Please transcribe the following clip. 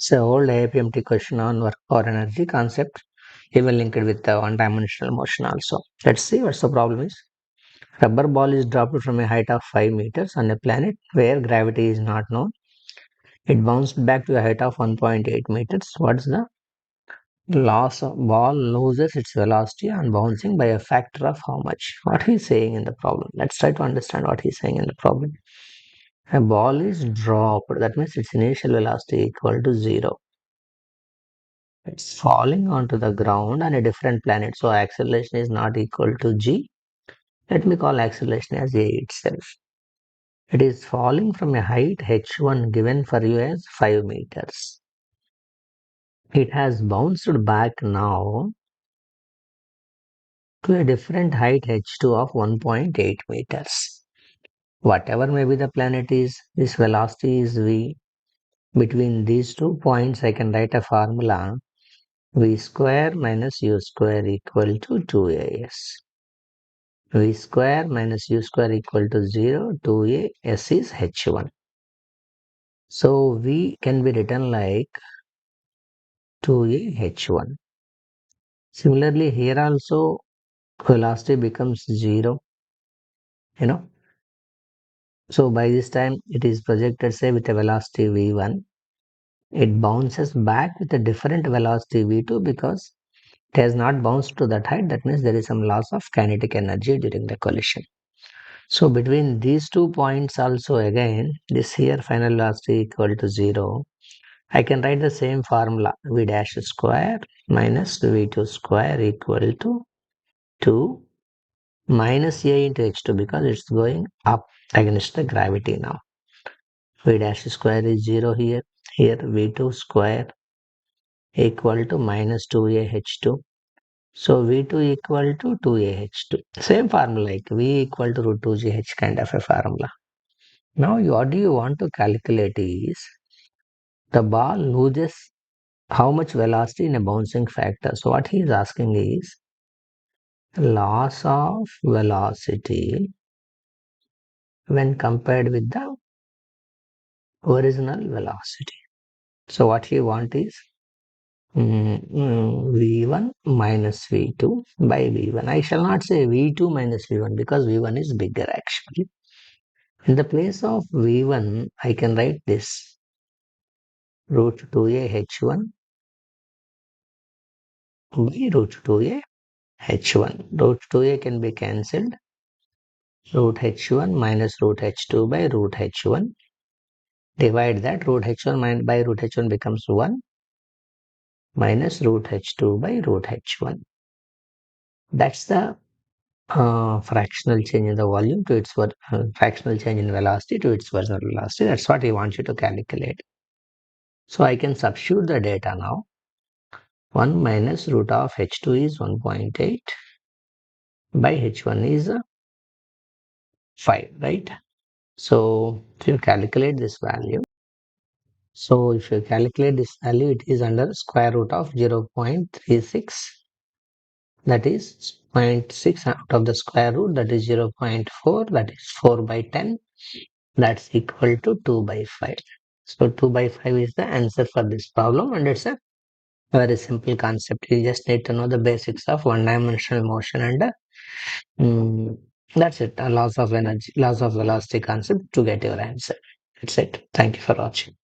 So old AIPMT question on work or energy concept, even linked with the one-dimensional motion also. Let's see what's the problem is. Rubber ball is dropped from a height of 5 meters on a planet where gravity is not known. It bounced back to a height of 1.8 meters. What's the loss of ball loses its velocity on bouncing by a factor of how much? What he's saying in the problem. Let's try to understand what he's saying in the problem. A ball is dropped. That means its initial velocity equal to 0. It's falling onto the ground on a different planet. So acceleration is not equal to g. Let me call acceleration as a itself. It is falling from a height h1 given for you as 5 meters. It has bounced back now to a different height h2 of 1.8 meters. Whatever may be the planet is, this velocity is v. Between these 2 points, I can write a formula v square minus u square equal to 2as. V square minus u square equal to 0, 2a, s is h1. So v can be written like 2a h1. Similarly, here also velocity becomes 0, So by this time it is projected, say, with a velocity v1. It bounces back with a different velocity v2 because it has not bounced to that height. That means there is some loss of kinetic energy during the collision. So between these 2 points also, again, this here final velocity equal to 0. I can write the same formula, v dash square minus v2 square equal to 2 minus a into h2 because it's going up against the gravity now. V dash square is 0 here. Here v2 square equal to minus 2a h2. So v2 equal to 2a h2. Same formula like v equal to root 2gh kind of a formula. Now what do you want to calculate is the ball loses how much velocity in a bouncing factor. So what he is asking is loss of velocity when compared with the original velocity. So what he want is v1 minus v2 by v1. I shall not say v2 minus v1 because v1 is bigger actually. In the place of v1, I can write this root 2a h1 by root 2a h1. Root 2a can be cancelled. Root h1 minus root h2 by root h1. Divide that, root h1 by root h1 becomes 1 minus root h2 by root h1. That's the fractional change in the volume to its fractional change in velocity to its original velocity. That's what he wants you to calculate. So I can substitute the data now. 1 minus root of h2 is 1.8 by h1 is 5, right? So if you calculate this value, it is under square root of 0.36. That is 0.6 out of the square root, that is 0.4, that is 4 by 10. That's equal to 2 by 5. So 2 by 5 is the answer for this problem, and it's a very simple concept. You just need to know the basics of one-dimensional motion and that's it. A loss of energy, loss of velocity concept to get your answer. That's it. Thank you for watching.